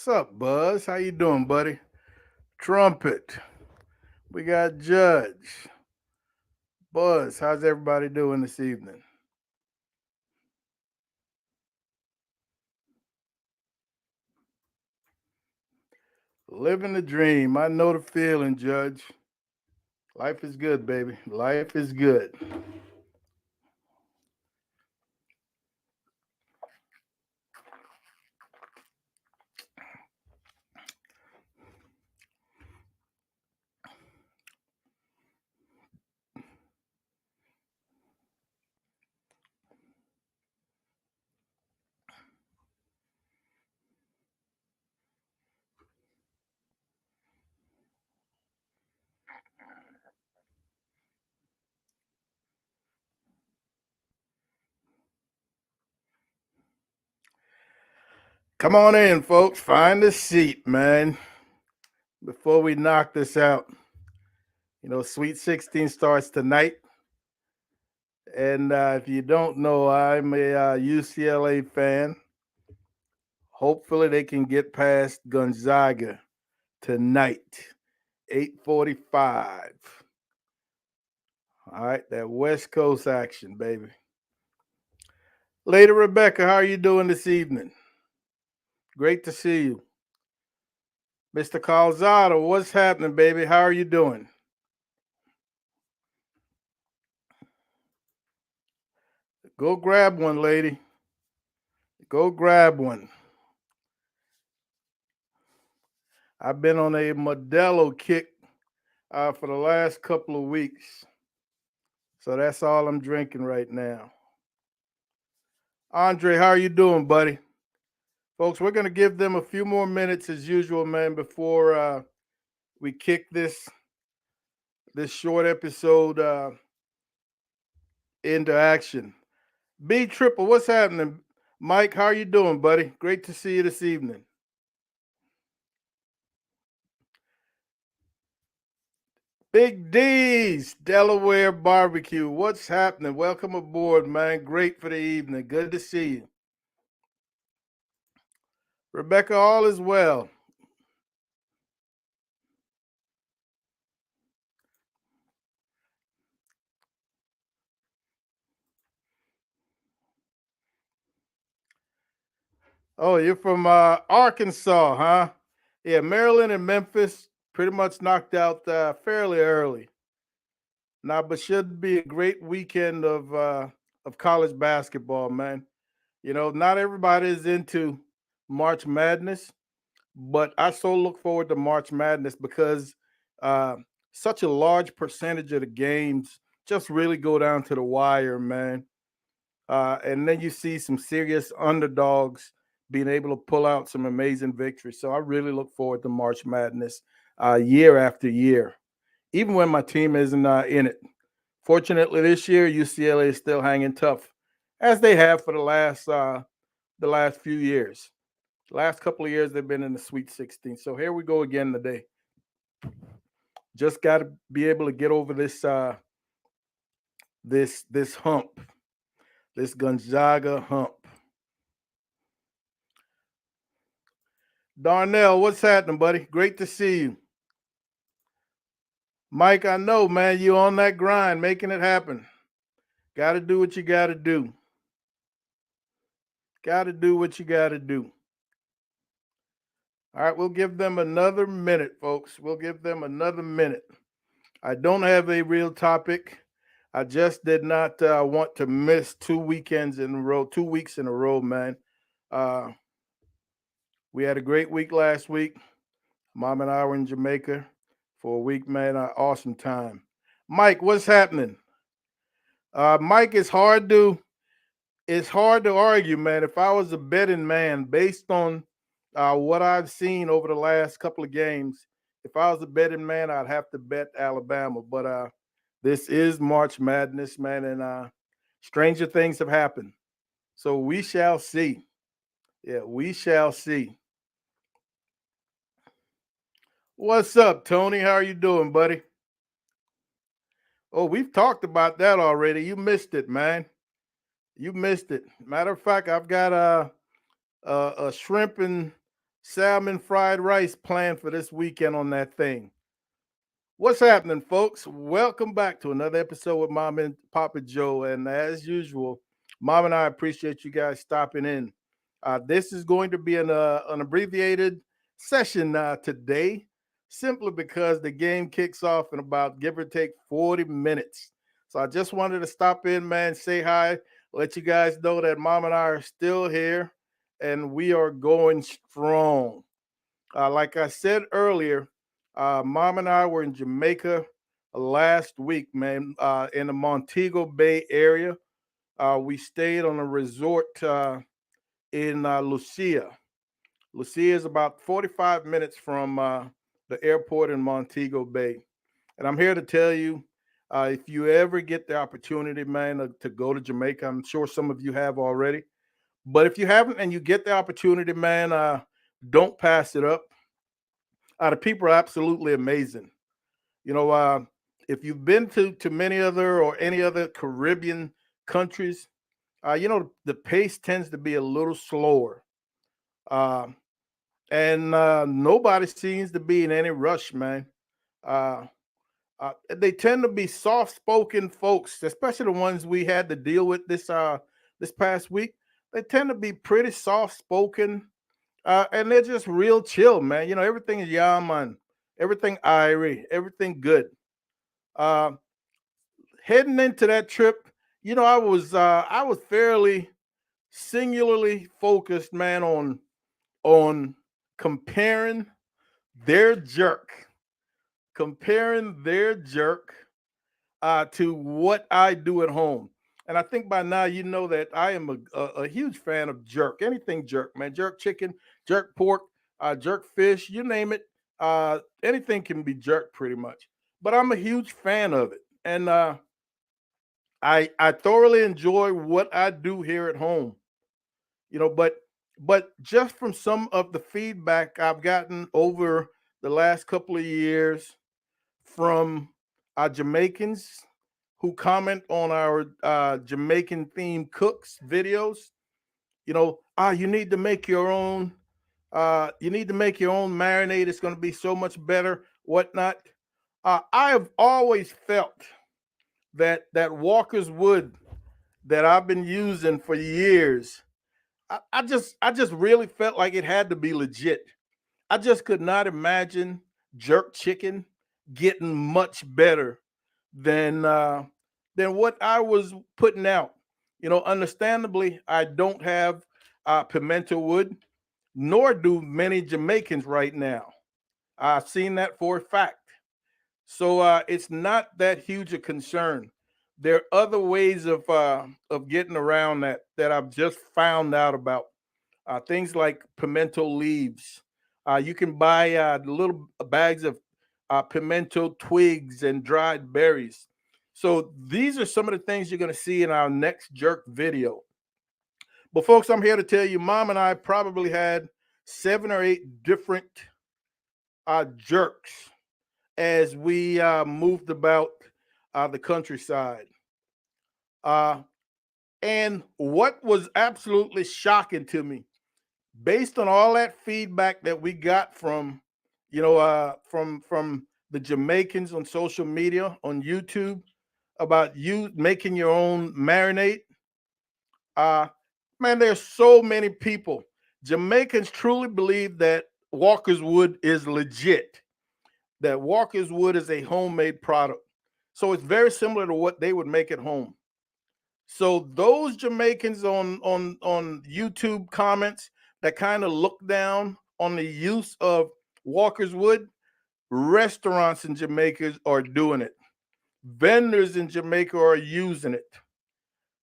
What's up, Buzz? How you doing, buddy? Trumpet. We got Judge. Buzz, how's everybody doing this evening? Living the dream. I know the feeling, Judge. Life is good, baby. Life is good. Come on in, folks. Find a seat, man. Before we knock this out, Sweet 16 starts tonight. And if you don't know, I'm a UCLA fan. Hopefully, they can get past Gonzaga tonight, 8:45. All right, that West Coast action, baby. Lady Rebecca, how are you doing this evening? Great to see you. Mr. Calzado, what's happening, baby? How are you doing? Go grab one, lady. Go grab one. I've been on a Modelo kick for the last couple of weeks. So that's all I'm drinking right now. Andre, how are you doing, buddy? Folks, we're going to give them a few more minutes as usual, man, before we kick this short episode into action. B Triple, what's happening? Mike, how are you doing, buddy? Great to see you this evening. Big D's, Delaware Barbecue. What's happening? Welcome aboard, man. Great for the evening. Good to see you. Rebecca, all is well. Oh, you're from Arkansas, huh? Yeah, Maryland and Memphis pretty much knocked out fairly early. Now, but should be a great weekend of college basketball, man. Not everybody is into March Madness, but I so look forward to March Madness because uh, such a large percentage of the games just really go down to the wire, man. And then you see some serious underdogs being able to pull out some amazing victories. So I really look forward to March Madness year after year, even when my team isn't in it. Fortunately, this year UCLA is still hanging tough, as they have for the last few years. Last couple of years they've been in the Sweet 16. So here we go again today. Just got to be able to get over this hump, this Gonzaga hump. Darnell, what's happening, buddy? Great to see you. Mike, I know, man, you on that grind, making it happen. Got to do what you got to do. Got to do what you got to do. All right, we'll give them another minute, folks. We'll give them another minute. I don't have a real topic. I just did not want to miss 2 weekends in a row, 2 weeks in a row, man. Uh, we had a great week last week. Mom and I were in Jamaica for a week, man. Awesome time. Mike, what's happening? Mike, it's hard to argue, man. If I was a betting man, based on what I've seen over the last couple of games, if I was a betting man, I'd have to bet Alabama. But this is March Madness, man, and stranger things have happened. So we shall see. Yeah, we shall see. What's up, Tony? How are you doing, buddy? Oh, we've talked about that already. You missed it, man. You missed it. Matter of fact, I've got a shrimp and salmon fried rice planned for this weekend on that thing. What's happening, folks? Welcome back to another episode with Mom and Papa Joe. And as usual, Mom and I appreciate you guys stopping in. This is going to be an abbreviated session today, simply because the game kicks off in about give or take 40 minutes. So I just wanted to stop in, man, say hi, let you guys know that Mom and I are still here and we are going strong. Like I said earlier, Mom and I were in Jamaica last week, man, in the Montego Bay area. We stayed on a resort in Lucia. Lucia is about 45 minutes from the airport in Montego Bay. And I'm here to tell you, if you ever get the opportunity, man, to go to Jamaica, I'm sure some of you have already. But if you haven't and you get the opportunity, man, don't pass it up. The people are absolutely amazing. You know, if you've been to many other or any other Caribbean countries, the pace tends to be a little slower, uh, and nobody seems to be in any rush, man. Uh, they tend to be soft-spoken folks, especially the ones we had to deal with this past week. They tend to be pretty soft-spoken, and they're just real chill, man. You know, everything is yaman, everything irie, everything good. Uh, Heading into that trip, I was fairly singularly focused, man, on comparing their jerk, comparing their jerk to what I do at home. And I think by now you know that I am a huge fan of jerk, anything jerk, man, jerk chicken, jerk pork, jerk fish, you name it. Anything can be jerk pretty much. But I'm a huge fan of it. And I thoroughly enjoy what I do here at home, but just from some of the feedback I've gotten over the last couple of years from Jamaicans who comment on our Jamaican themed cooks videos, you need to make your own. You need to make your own marinade. It's going to be so much better, whatnot. I have always felt that Walker's Wood that I've been using for years, I just really felt like it had to be legit. I just could not imagine jerk chicken getting much better than than what I was putting out. Understandably, I don't have pimento wood, nor do many Jamaicans right now. I've seen that for a fact. So it's not that huge a concern. There are other ways of getting around that I've just found out about. Things like pimento leaves. You can buy little bags of pimento twigs and dried berries. So these are some of the things you're going to see in our next jerk video. But folks, I'm here to tell you, Mom and I probably had 7 or 8 different jerks as we moved about the countryside. Uh, and what was absolutely shocking to me, based on all that feedback that we got from, from the Jamaicans on social media, on YouTube, about you making your own marinade, uh, man, there's so many people. Jamaicans truly believe that Walker's Wood is legit, that Walker's Wood is a homemade product. So it's very similar to what they would make at home. So those Jamaicans on YouTube comments that kind of look down on the use of Walker's Wood, restaurants in Jamaica are doing it. Vendors in Jamaica are using it.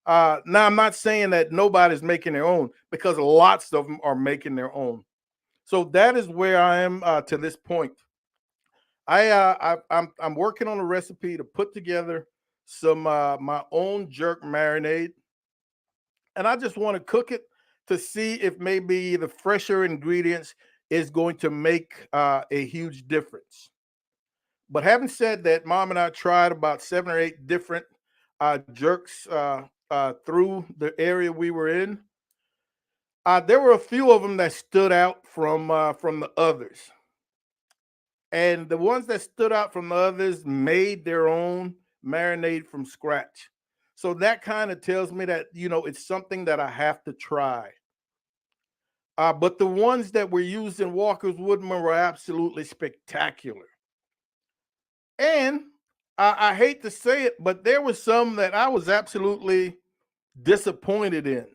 Now I'm not saying that nobody's making their own, because lots of them are making their own. So that is where I am to this point. I'm working on a recipe to put together some my own jerk marinade, and I just want to cook it to see if maybe the fresher ingredients is going to make a huge difference. But having said that, Mom and I tried about 7 or 8 different jerks through the area we were in. There were a few of them that stood out from the others, and the ones that stood out from the others made their own marinade from scratch. So that kind of tells me that it's something that I have to try. But the ones that were used in Walker's Woodman were absolutely spectacular. And I hate to say it, but there were some that I was absolutely disappointed in.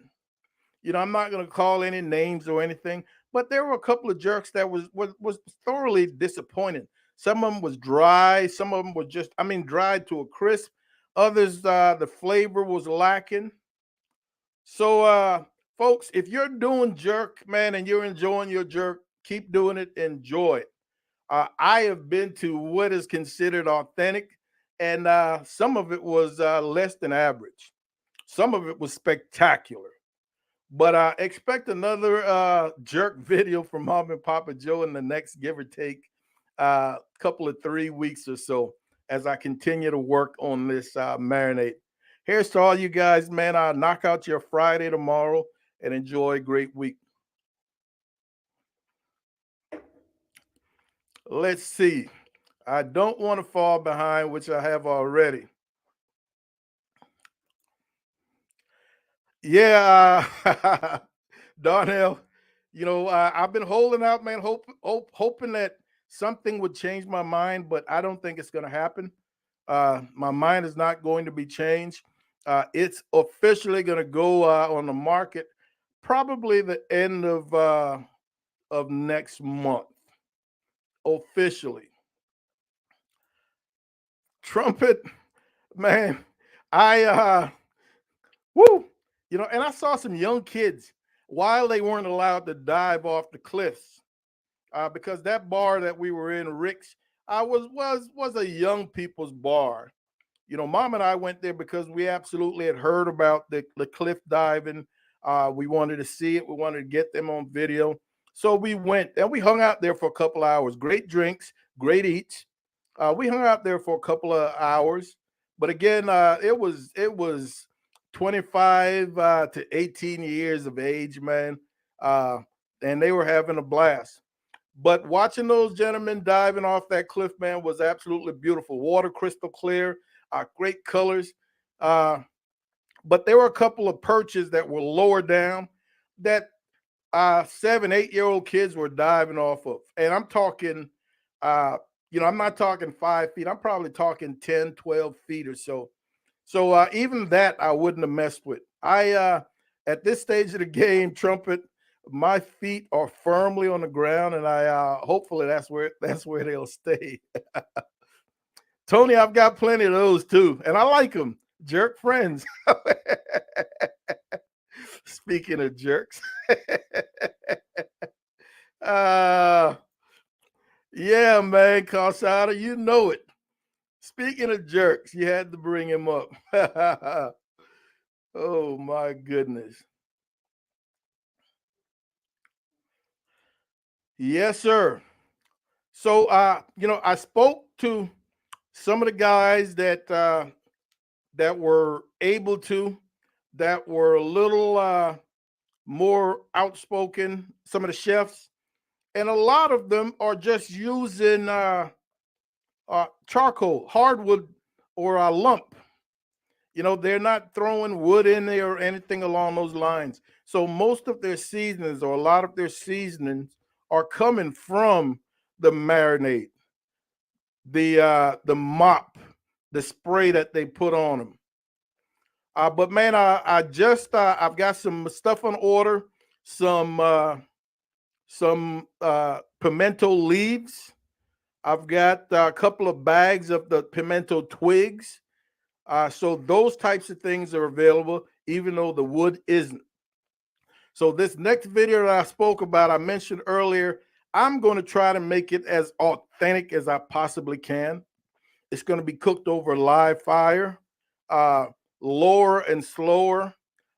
I'm not going to call any names or anything, but there were a couple of jerks that was thoroughly disappointing. Some of them was dry, some of them were just, I mean, dried to a crisp. Others, the flavor was lacking. So, folks, if you're doing jerk, man, and you're enjoying your jerk, keep doing it. Enjoy it. I have been to what is considered authentic, and some of it was less than average. Some of it was spectacular. But expect another jerk video from Mom and Papa Joe in the next give or take couple of 3 weeks or so as I continue to work on this marinade. Here's to all you guys, man. Knock out your Friday tomorrow and enjoy a great week. Let's see. I don't want to fall behind, which I have already. Yeah, Darnell, I've been holding out, man, hoping that something would change my mind, but I don't think it's going to happen. My mind is not going to be changed. It's officially going to go on the market probably the end of next month, officially. Trumpet, man, I woo, and I saw some young kids while they weren't allowed to dive off the cliffs because that bar that we were in, Rick's, was a young people's bar. Mom and I went there because we absolutely had heard about the cliff diving. We wanted to see it. We wanted to get them on video. So we went and we hung out there for a couple hours. Great drinks, great eats. We hung out there for a couple of hours. But again, it was 25 to 18 years of age, man. And they were having a blast. But watching those gentlemen diving off that cliff, man, was absolutely beautiful. Water crystal clear, great colors. But there were a couple of perches that were lower down that 7, 8-year-old kids were diving off of. And I'm talking, I'm not talking 5 feet. I'm probably talking 10, 12 feet or so. So even that I wouldn't have messed with. At this stage of the game, Trumpet, my feet are firmly on the ground, and I hopefully that's where they'll stay. Tony, I've got plenty of those too, and I like them. Jerk friends. Speaking of jerks, yeah, man, Calzada, you know it. Speaking of jerks, you had to bring him up. Oh my goodness. Yes, sir. So, I spoke to some of the guys that were able to, that were a little more outspoken. Some of the chefs, and a lot of them are just using charcoal, hardwood, or a lump. They're not throwing wood in there or anything along those lines. So most of their seasonings, or a lot of their seasonings, are coming from the marinade, the mop, the spray that they put on them. But man, I've got some stuff on order, some pimento leaves. I've got a couple of bags of the pimento twigs. So those types of things are available, even though the wood isn't. So this next video that I spoke about, I mentioned earlier, I'm going to try to make it as authentic as I possibly can. It's going to be cooked over live fire, lower and slower.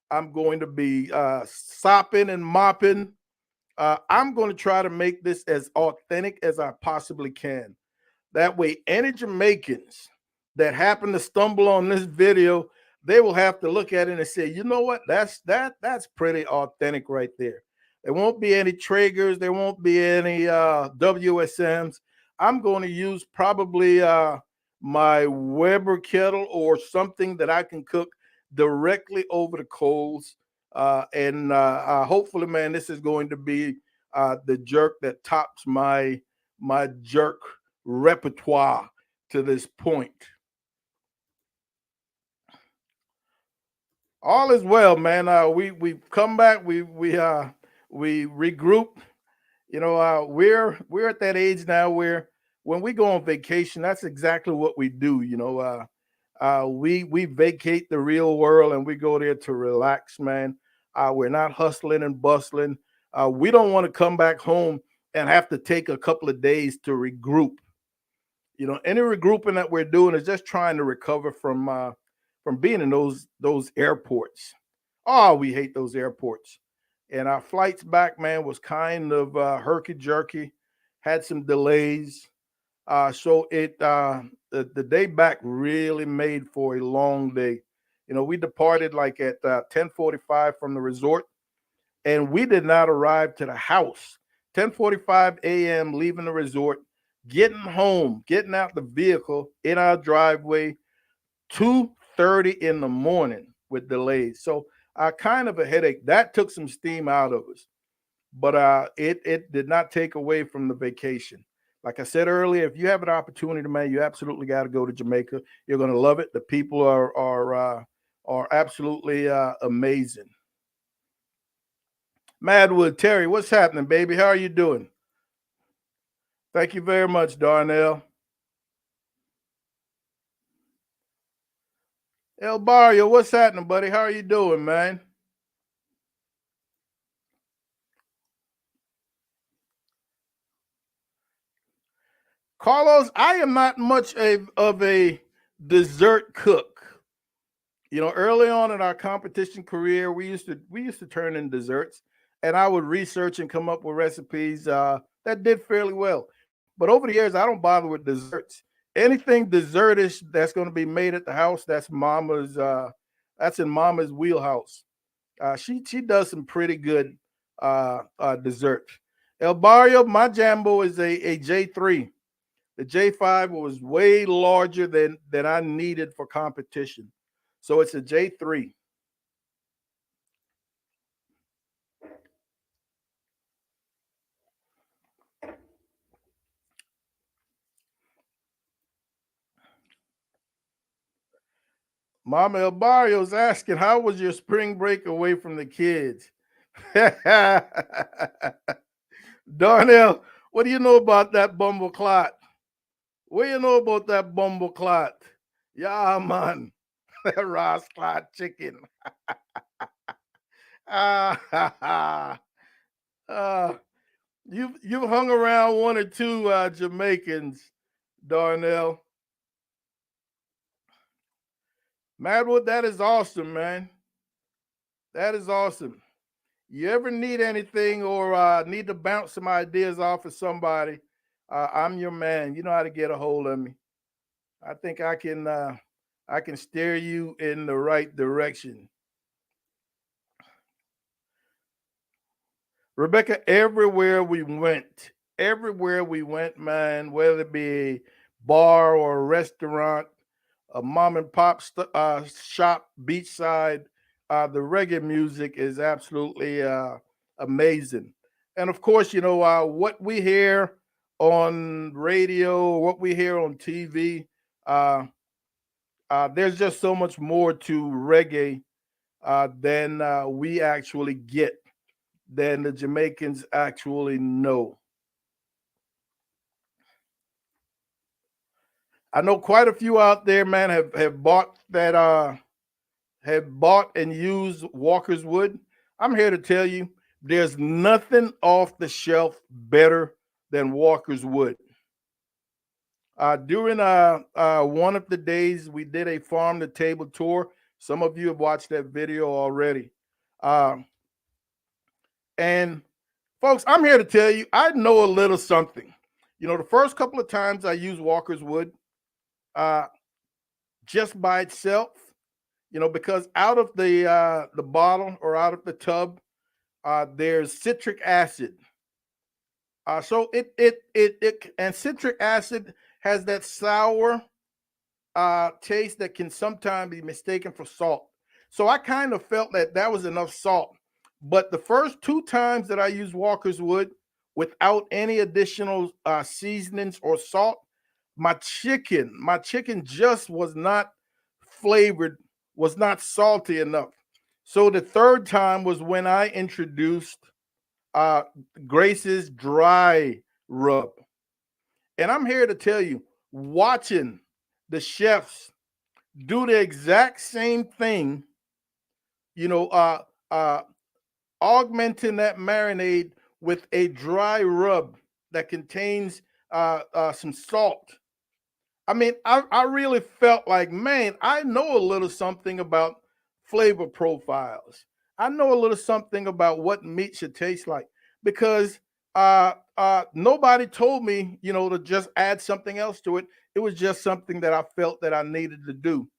I'm going to be sopping and mopping. I'm going to try to make this as authentic as I possibly can. That way, any Jamaicans that happen to stumble on this video, they will have to look at it and say, you know what, that's pretty authentic right there. There won't be any Traegers, there won't be any WSMs. I'm going to use probably my Weber kettle or something that I can cook directly over the coals. And hopefully, man, this is going to be the jerk that tops my jerk repertoire to this point. All is well, man. We come back. We regroup. We're at that age now where when we go on vacation, that's exactly what we do. We vacate the real world and we go there to relax, man. We're not hustling and bustling. We don't want to come back home and have to take a couple of days to regroup. Any regrouping that we're doing is just trying to recover from being in those airports. Oh, we hate those airports. And our flights back, man, was kind of herky jerky, had some delays. So the day back really made for a long day. We departed like at 10:45 from the resort, and we did not arrive to the house. 10:45 a.m. leaving the resort, getting home, getting out the vehicle in our driveway, 2:30 in the morning with delays. So kind of a headache. That took some steam out of us, but it did not take away from the vacation. Like I said earlier, if you have an opportunity, man, you absolutely got to go to Jamaica. You're going to love it. The people are absolutely amazing. Madwood Terry, what's happening, baby? How are you doing? Thank you very much, Darnell. El Barrio, what's happening, buddy? How are you doing, man? Carlos, I am not much of a dessert cook. Early on in our competition career, we used to turn in desserts, and I would research and come up with recipes that did fairly well. But over the years, I don't bother with desserts. Anything dessertish that's going to be made at the house, that's in Mama's wheelhouse. She does some pretty good dessert. El Barrio, my Jambo is a J3. The J5 was way larger than I needed for competition. So it's a J3. Mama El Barrio's asking, how was your spring break away from the kids? Darnell, what do you know about that bumble clot? What do you know about that bumble clot? Yeah, man. Ross clot chicken. Ah, uh, you've hung around one or two Jamaicans, Darnell. Madwood, that is awesome, man. That is awesome. You ever need anything or need to bounce some ideas off of somebody? I'm your man. You know how to get a hold of me. I think I can steer you in the right direction. Rebecca, everywhere we went, man, whether it be a bar or a restaurant, a mom and pop shop, beachside, the reggae music is absolutely amazing. And of course, what we hear on radio, what we hear on TV, uh, there's just so much more to reggae than we actually get, than the Jamaicans actually know. I know quite a few out there, man, have bought and used Walker's Wood. I'm here to tell you, there's nothing off the shelf better than Walker's Wood. During one of the days, we did a farm to table tour. Some of you have watched that video already. Uh, and folks, I'm here to tell you, I know a little something. The first couple of times I used Walker's Wood, uh, just by itself, because out of the bottle or out of the tub, there's citric acid. So and citric acid has that sour taste that can sometimes be mistaken for salt. So I kind of felt that that was enough salt. But the first two times that I used Walker's Wood without any additional seasonings or salt, my chicken just was not flavored, was not salty enough. So the third time was when I introduced uh, Grace's dry rub. And I'm here to tell you, watching the chefs do the exact same thing, you know, uh, uh, augmenting that marinade with a dry rub that contains some salt. I mean, I really felt like, man, I know a little something about flavor profiles. I know a little something about what meat should taste like because nobody told me, to just add something else to it. It was just something that I felt that I needed to do.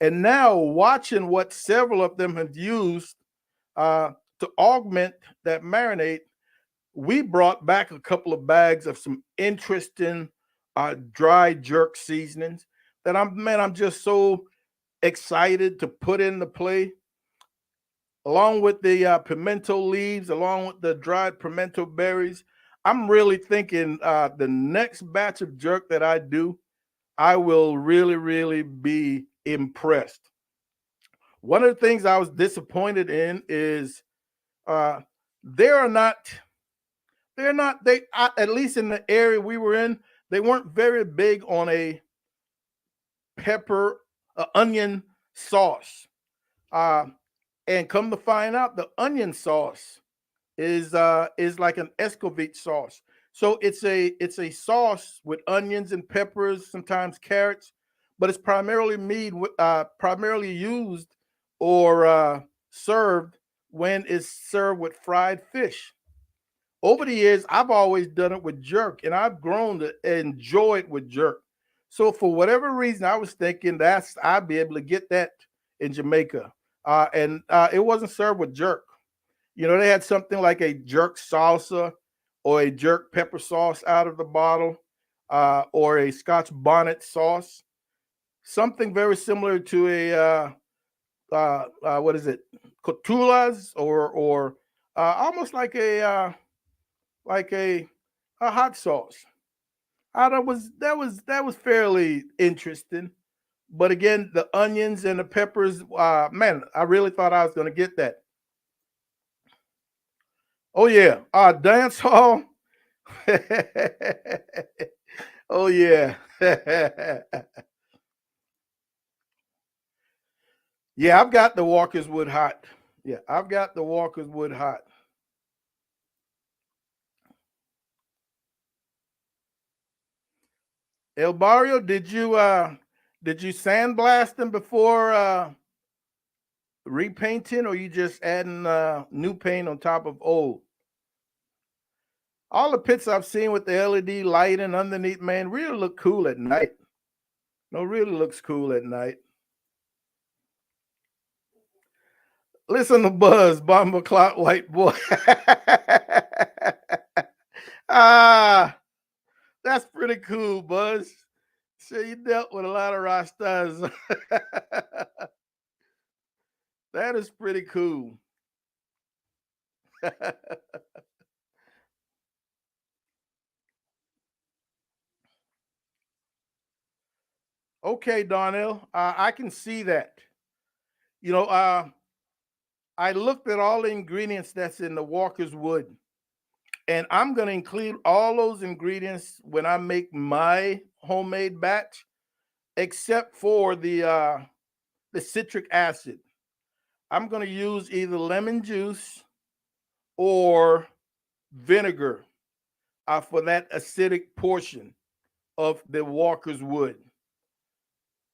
And now watching what several of them have used uh, to augment that marinade, we brought back a couple of bags of some interesting dry jerk seasonings that I'm just so excited to put into play, along with the pimento leaves, along with the dried pimento berries. I'm really thinking the next batch of jerk that I do, I will really, really be impressed. One of the things I was disappointed in is uh, there are not they're not they at least in the area we were in, they weren't very big on a pepper onion sauce. Uh, and come to find out, the onion sauce is like an escovitch sauce. So it's a sauce with onions and peppers, sometimes carrots, but it's primarily used or served when it's served with fried fish. Over the years, I've always done it with jerk, and I've grown to enjoy it with jerk. So for whatever reason, I was thinking that's I'd be able to get that in Jamaica, and it wasn't served with jerk. They had something like a jerk salsa or a jerk pepper sauce out of the bottle, or a Scotch bonnet sauce, something very similar to a what is it, cotulas, or almost like a hot sauce. That was fairly interesting. But again, the onions and the peppers, man, I really thought I was going to get that. Oh yeah, dance hall. Oh yeah, yeah. I've got the Walker's Wood hot. Yeah, I've got the Walker's Wood hot. El Barrio, did you sandblast them before repainting, or you just adding new paint on top of old? All the pits I've seen with the LED lighting underneath, man, really look cool at night. No, really looks cool at night. Listen to Buzz, Bomber Clock White Boy. Ah, that's pretty cool, Buzz. So you dealt with a lot of Rastas. That is pretty cool. Okay, Donnell, I can see that. You know, I looked at all the ingredients that's in the Walker's Wood, and I'm going to include all those ingredients when I make my homemade batch, except for the citric acid. I'm going to use either lemon juice or vinegar for that acidic portion of the Walker's Wood.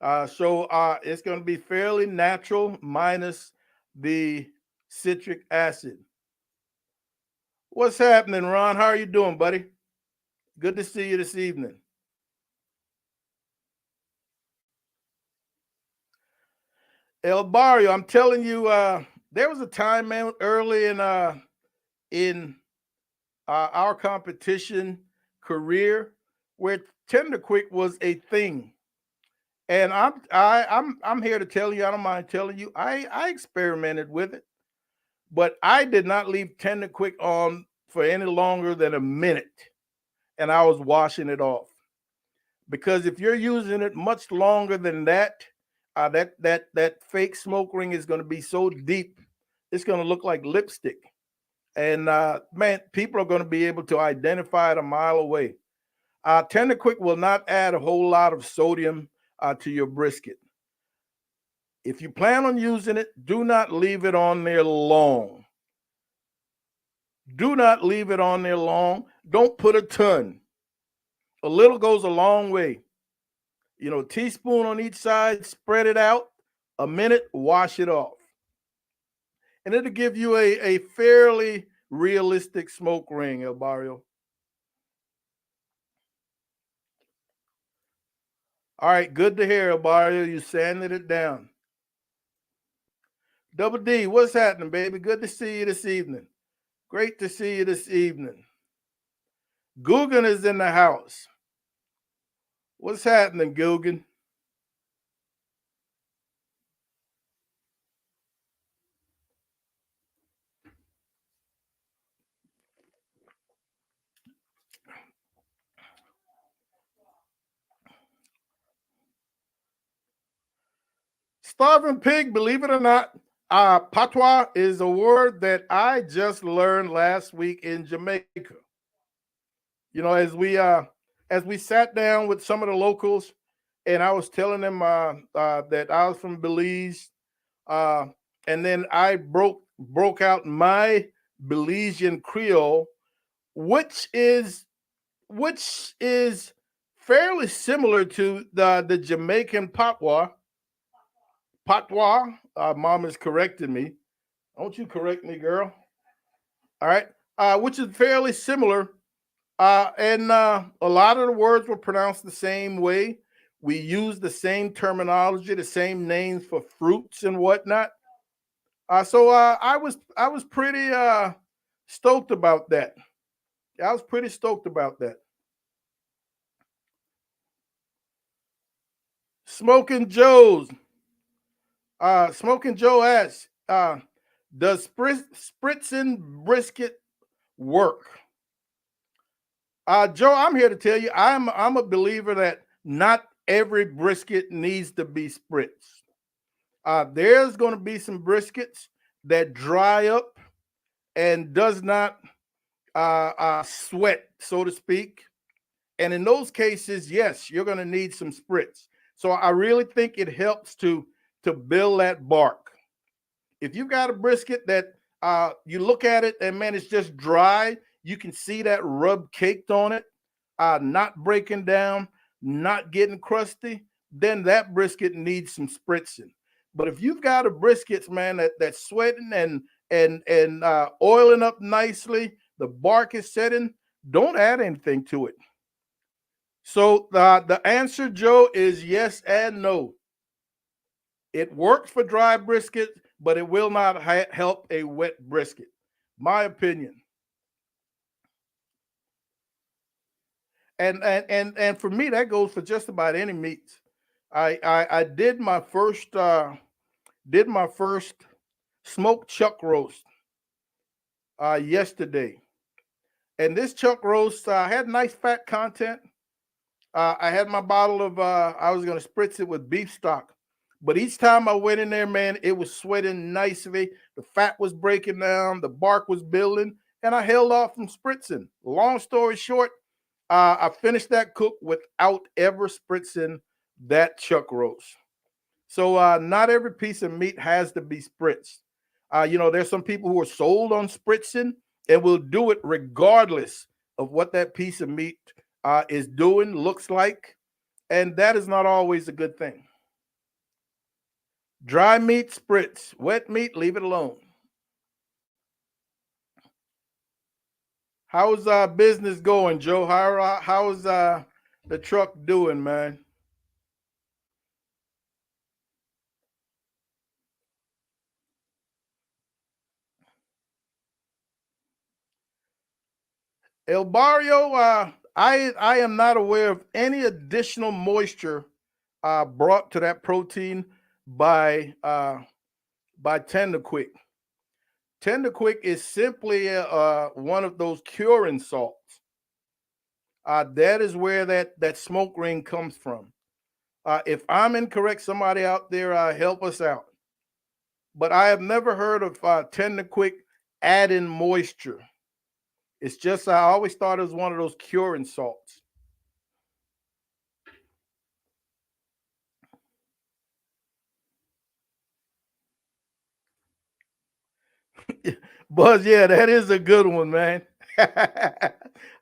So it's going to be fairly natural minus the citric acid. What's happening, Ron? How are you doing, buddy? Good to see you this evening. El Barrio, I'm telling you, there was a time, man, early in our competition career where tender quick was a thing. And I'm here to tell you, I don't mind telling you, I experimented with it, but I did not leave tender quick on for any longer than a minute, and I was washing it off. Because if you're using it much longer than that, that fake smoke ring is going to be so deep, it's going to look like lipstick. And man, people are going to be able to identify it a mile away. Tender Quick will not add a whole lot of sodium to your brisket. If you plan on using it, do not leave it on there long. Do not leave it on there long. Don't put a ton. A little goes a long way. You know, teaspoon on each side, spread it out, a minute, wash it off. And it'll give you a fairly realistic smoke ring, El Barrio. All right, good to hear, El Barrio. You sanded it down. Double D, what's happening, baby? Good to see you this evening. Great to see you this evening. Guggen is in the house. What's happening, Guggen? Starving pig, believe it or not, patois is a word that I just learned last week in Jamaica. You know, as we sat down with some of the locals, and I was telling them that I was from Belize, uh, and then I broke out my Belizean Creole, which is which is fairly similar to the Jamaican patois. Patois. Mom is correcting me. Don't you correct me, girl. All right. Which is fairly similar. And a lot of the words were pronounced the same way. We use the same terminology, the same names for fruits and whatnot. So I was pretty stoked about that. I was pretty stoked about that. Smoking Joe's. Smoking Joe asks, does spritzing brisket work? Joe, I'm here to tell you, I'm a believer that not every brisket needs to be spritzed. There's going to be some briskets that dry up and does not sweat, so to speak. And in those cases, yes, you're going to need some spritz. So I really think it helps to build that bark. If you've got a brisket that you look at it and man, it's just dry, you can see that rub caked on it, not breaking down, not getting crusty, then that brisket needs some spritzing. But if you've got a brisket, man, that's sweating and oiling up nicely, the bark is setting, don't add anything to it. So the answer, Joe, is yes and no. It works for dry brisket, but it will not help a wet brisket. My opinion. And for me, that goes for just about any meats. I did my first smoked chuck roast yesterday, and this chuck roast had nice fat content. I had my bottle of I was going to spritz it with beef stock. But each time I went in there, man, it was sweating nicely. The fat was breaking down, the bark was building, and I held off from spritzing. Long story short, I finished that cook without ever spritzing that chuck roast. So not every piece of meat has to be spritzed. There's some people who are sold on spritzing and will do it regardless of what that piece of meat is doing, looks like, and that is not always a good thing. Dry meat spritz, wet meat leave it alone. How's business going, Joe? How's the truck doing, man? El Barrio, I am not aware of any additional moisture brought to that protein by uh, by Tender Quick. Tender Quick is simply one of those curing salts. That is where that smoke ring comes from. If I'm incorrect, somebody out there help us out. But I have never heard of Tender Quick adding moisture. It's just I always thought it was one of those curing salts. Buzz, yeah, that is a good one, man.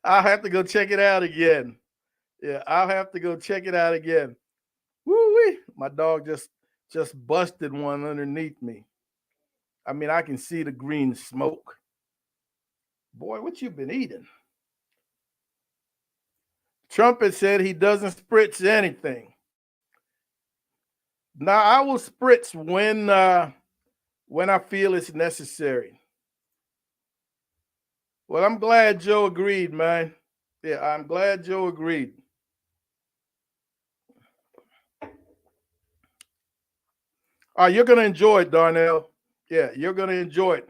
I'll have to go check it out again. Yeah, I'll have to go check it out again. Woo-wee. My dog just busted one underneath me. I mean, I can see the green smoke. Boy, what you been eating? Trumpet said he doesn't spritz anything. Now I will spritz when I feel it's necessary. Well, I'm glad Joe agreed, man. Yeah, I'm glad Joe agreed. You're gonna enjoy it, Darnell. Yeah, you're gonna enjoy it.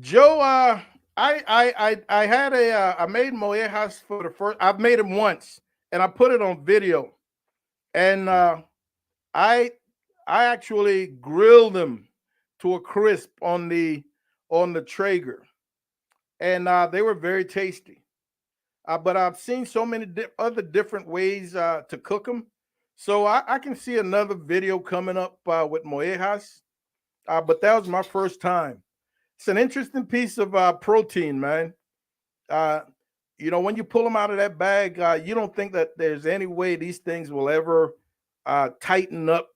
Joe, I had I made mollejas for the first. I've made them once, and I put it on video, and I I actually grilled them to a crisp on the Traeger, and they were very tasty. But I've seen so many other different ways to cook them, so I can see another video coming up with mollejas. But that was my first time. It's an interesting piece of protein, man. Uh, when you pull them out of that bag, you don't think that there's any way these things will ever tighten up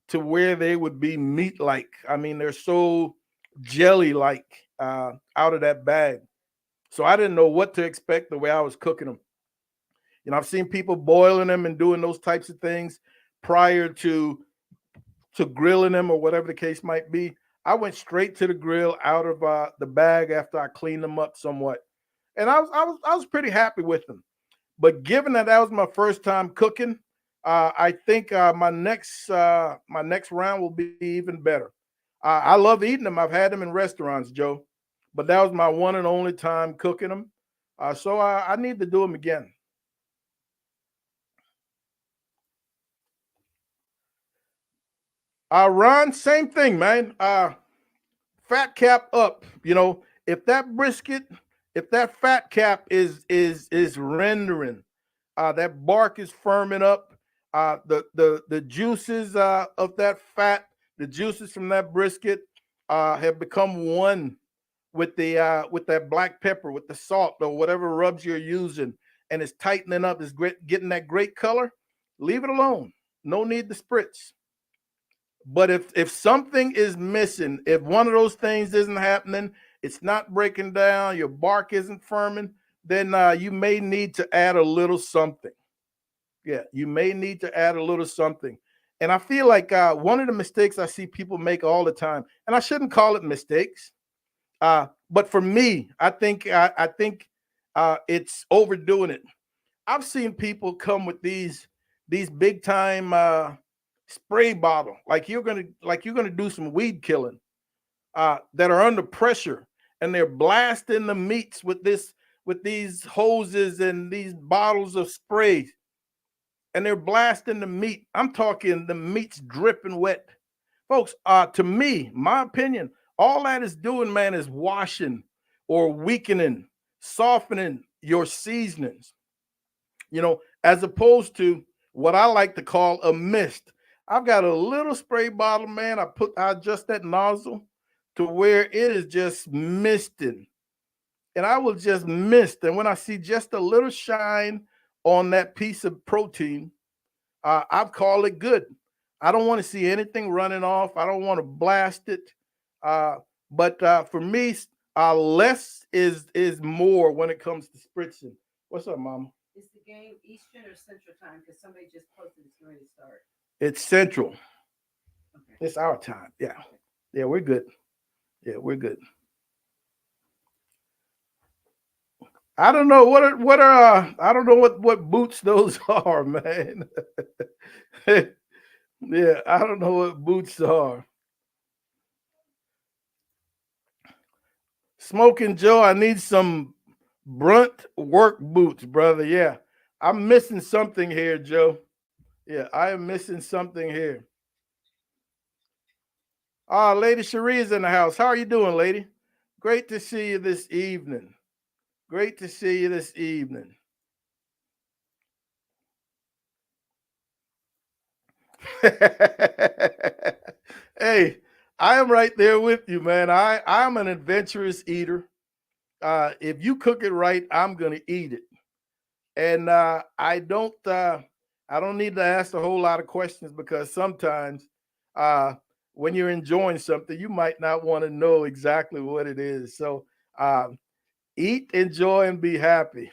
to where they would be meat like. I mean, they're so jelly like out of that bag. So I didn't know what to expect the way I was cooking them. I've seen people boiling them and doing those types of things prior to grilling them or whatever the case might be. I went straight to the grill out of the bag after I cleaned them up somewhat, and I was pretty happy with them. But given that that was my first time cooking, I think my next round will be even better. I love eating them. I've had them in restaurants, Joe, but that was my one and only time cooking them. So I need to do them again. Ron, same thing, man. Fat cap up. If that brisket, if that fat cap is rendering, that bark is firming up. The juices of that fat, the juices from that brisket, have become one with that black pepper, with the salt or whatever rubs you're using, and it's tightening up. It's great, getting that great color. Leave it alone. No need to spritz. But if something is missing, if one of those things isn't happening, it's not breaking down, your bark isn't firming, then you may need to add a little something. Yeah, you may need to add a little something. And I feel like one of the mistakes I see people make all the time, and I shouldn't call it mistakes, but for me, I think it's overdoing it. I've seen people come with these big time spray bottle, like you're gonna do some weed killing, that are under pressure, and they're blasting the meats with these hoses and these bottles of spray, and they're blasting the meat. I'm talking the meat's dripping wet, folks. To me, my opinion, all that is doing, man, is washing or weakening, softening your seasonings, as opposed to what I like to call a mist. I've got a little spray bottle, man. I adjust that nozzle to where it is just misting, and I will just mist. And when I see just a little shine on that piece of protein, I've called it good. I don't want to see anything running off. I don't want to blast it. Uh, but for me, less is more when it comes to spritzing. What's up, Mama? game Eastern or Central time? Because somebody just posted it's ready to start. It's Central. Okay. It's our time. Yeah. Okay. Yeah, we're good. Yeah, we're good. I don't know I don't know what boots those are, man. Yeah, I don't know what boots are. Smoking Joe, I need some brunt work boots, brother. Yeah. I'm missing something here, Joe. Yeah, I am missing something here. Ah, Lady Cherie is in the house. How are you doing, lady? Great to see you this evening. Great to see you this evening. Hey, I am right there with you, man. I'm an adventurous eater. If you cook it right, I'm gonna eat it, and I don't need to ask a whole lot of questions because sometimes uh, when you're enjoying something, you might not want to know exactly what it is. So uh, eat, enjoy, and be happy.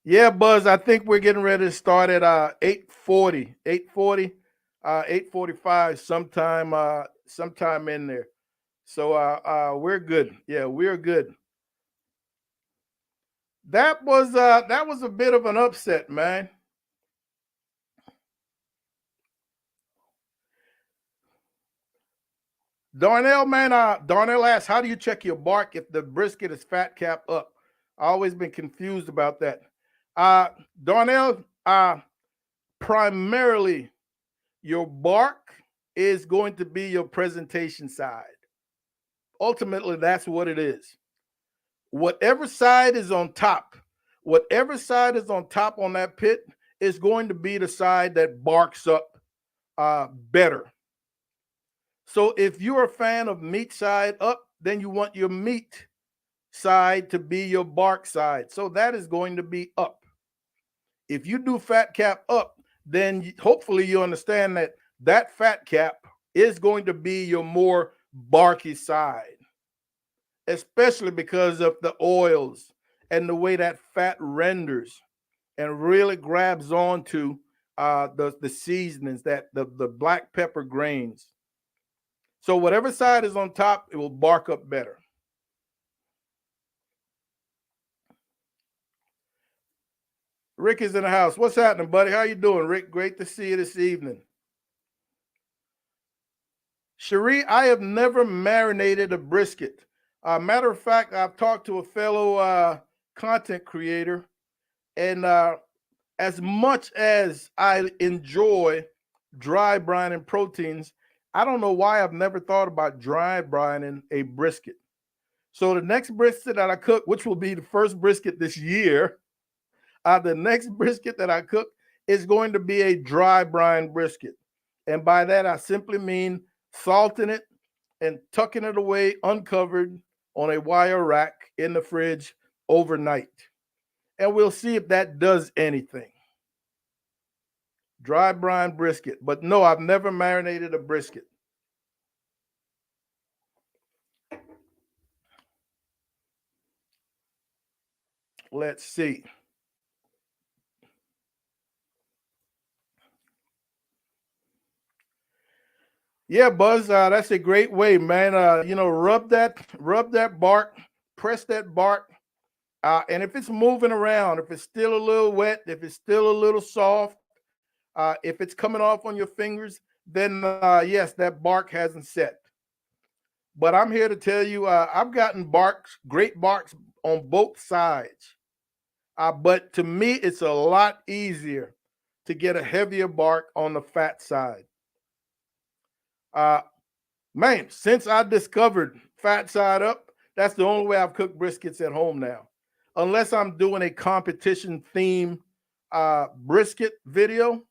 Yeah, Buzz, I think we're getting ready to start at 8:40, 8:45 sometime in there. So we're good. Yeah, we're good. That was a bit of an upset, man. Darnell, man, Darnell asked, how do you check your bark if the brisket is fat cap up? I always been confused about that. Uh Darnell, primarily your bark is going to be your presentation side. Ultimately, that's what it is. Whatever side is on top, whatever side is on top on that pit is going to be the side that barks up better. So if you're a fan of meat side up, then you want your meat side to be your bark side. So that is going to be up. If you do fat cap up, then hopefully you understand that that fat cap is going to be your more barky side, especially because of the oils and the way that fat renders and really grabs onto the seasonings, that the black pepper grains. So whatever side is on top, it will bark up better. Rick is in the house. What's happening, buddy? How you doing, Rick? Great to see you this evening. Cherie, I have never marinated a brisket. Matter of fact, I've talked to a fellow content creator, and as much as I enjoy dry brining proteins, I don't know why I've never thought about dry brining a brisket. So the next brisket that I cook, which will be the first brisket this year, the next brisket that I cook is going to be a dry brine brisket. And by that, I simply mean salting it and tucking it away uncovered on a wire rack in the fridge overnight. And we'll see if that does anything. Dry brine brisket. But no, I've never marinated a brisket. Let's see. Yeah, Buzz, that's a great way, man. Rub that bark, press that bark, and if it's moving around, if it's still a little wet, if it's still a little soft, if it's coming off on your fingers, then yes, that bark hasn't set. But I'm here to tell you, I've gotten barks, great barks on both sides. But to me, it's a lot easier to get a heavier bark on the fat side. Uh, Man, since I discovered fat side up, that's the only way I've cooked briskets at home now. Unless I'm doing a competition theme brisket video,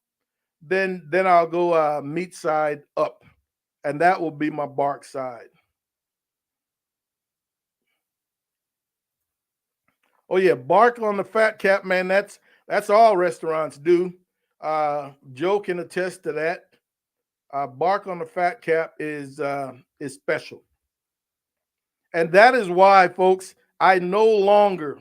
then I'll go meat side up, and that will be my bark side. Oh yeah, bark on the fat cap, man. That's all restaurants do. Joe can attest to that. Bark on the fat cap is special. And that is why, folks, I no longer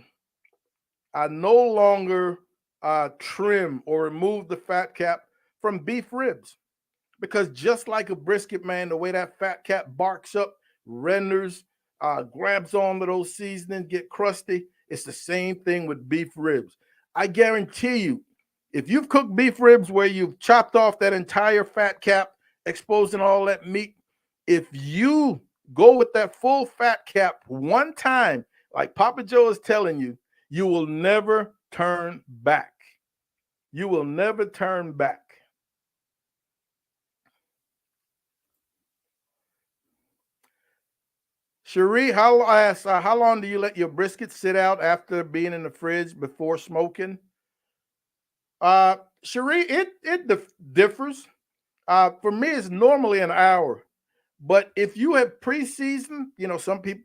trim or remove the fat cap from beef ribs because just like a brisket, man, the way that fat cap barks up, renders, grabs onto those seasonings, get crusty. It's the same thing with beef ribs. I guarantee you, if you've cooked beef ribs where you've chopped off that entire fat cap, exposing all that meat, if you go with that full fat cap one time, like Papa Joe is telling you, you will never turn back. You will never turn back. Cherie, how long do you let your brisket sit out after being in the fridge before smoking? Cherie, it differs. For me, it's normally an hour. But if you have pre-seasoned, some people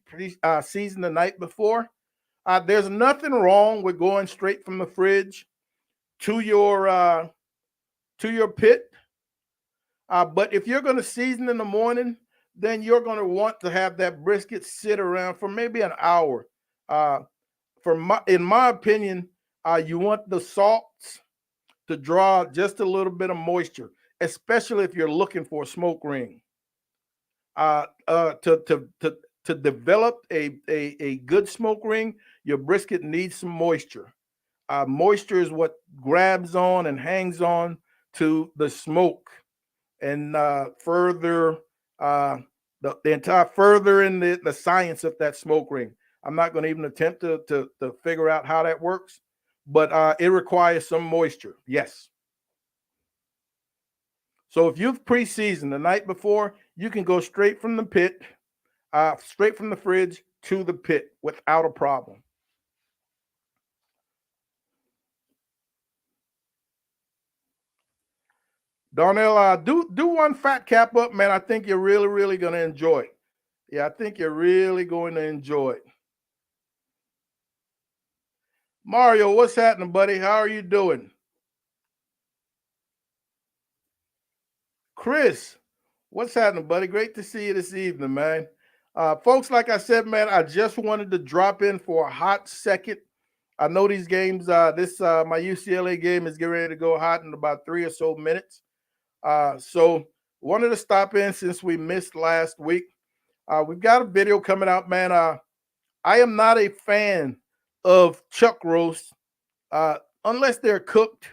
season the night before. There's nothing wrong with going straight from the fridge to your pit. But if you're going to season in the morning, then you're going to want to have that brisket sit around for maybe an hour. Uh, in my opinion, you want the salts to draw just a little bit of moisture, especially if you're looking for a smoke ring. To develop a good smoke ring, your brisket needs some moisture. Moisture is what grabs on and hangs on to the smoke and further the entire further in the science of that smoke ring. I'm not going to even attempt to figure out how that works, but it requires some moisture. Yes. So if you've pre-seasoned the night before, you can go straight from the pit, straight from the fridge to the pit without a problem. Darnell, do one fat cap up, man. I think you're really, really going to enjoy it. Yeah, I think you're really going to enjoy it. Mario, what's happening, buddy? How are you doing? Chris, what's happening, buddy? Great to see you this evening, man. Folks, like I said, man, I just wanted to drop in for a hot second. I know these games, my UCLA game is getting ready to go hot in about 3 or so minutes. So wanted to stop in since we missed last week. We've got a video coming out, man. I am not a fan of chuck roasts unless they're cooked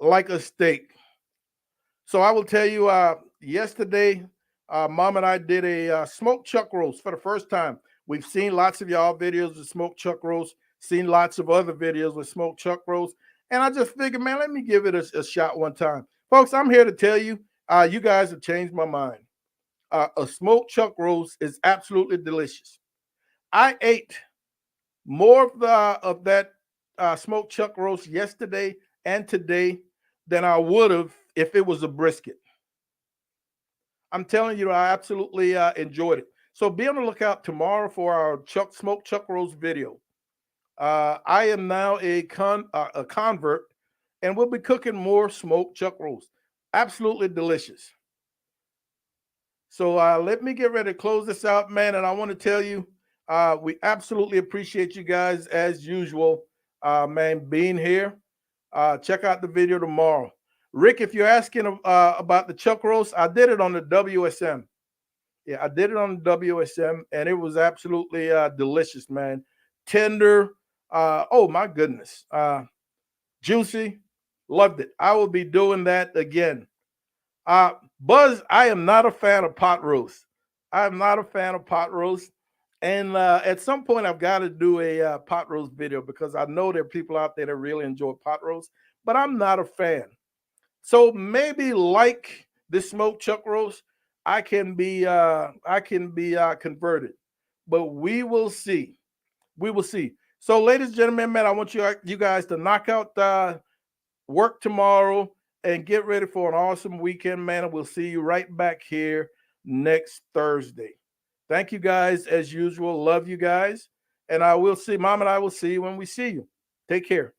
like a steak. So I will tell you, yesterday, Mom and I did a smoked chuck roast for the first time. We've seen lots of y'all videos of smoked chuck roast, seen lots of other videos with smoked chuck roast, and I just figured, man, let me give it a shot one time. Folks, I'm here to tell you, you guys have changed my mind. A smoked chuck roast is absolutely delicious. I ate more of that smoked chuck roast yesterday and today than I would have if it was a brisket. I'm telling you, I absolutely enjoyed it. So be on the lookout tomorrow for our smoked chuck roast video. I am now a convert, and we'll be cooking more smoked chuck roast. Absolutely delicious. So let me get ready to close this out, man. And I want to tell you, we absolutely appreciate you guys as usual, man, being here. Check out the video tomorrow. Rick, if you're asking about the chuck roast, I did it on the WSM. Yeah, I did it on the WSM, and it was absolutely delicious, man. Tender. Oh my goodness. Juicy. Loved it. I will be doing that again. Buzz, I am not a fan of pot roast. I am not a fan of pot roast. And at some point, I've got to do a pot roast video because I know there are people out there that really enjoy pot roast, but I'm not a fan. So maybe like this smoked chuck roast, I can be converted, but we will see. We will see. So, ladies and gentlemen, man, I want you guys to knock out work tomorrow and get ready for an awesome weekend, man. And we'll see you right back here next Thursday. Thank you guys as usual. Love you guys. And I will see, Mom and I will see you when we see you. Take care.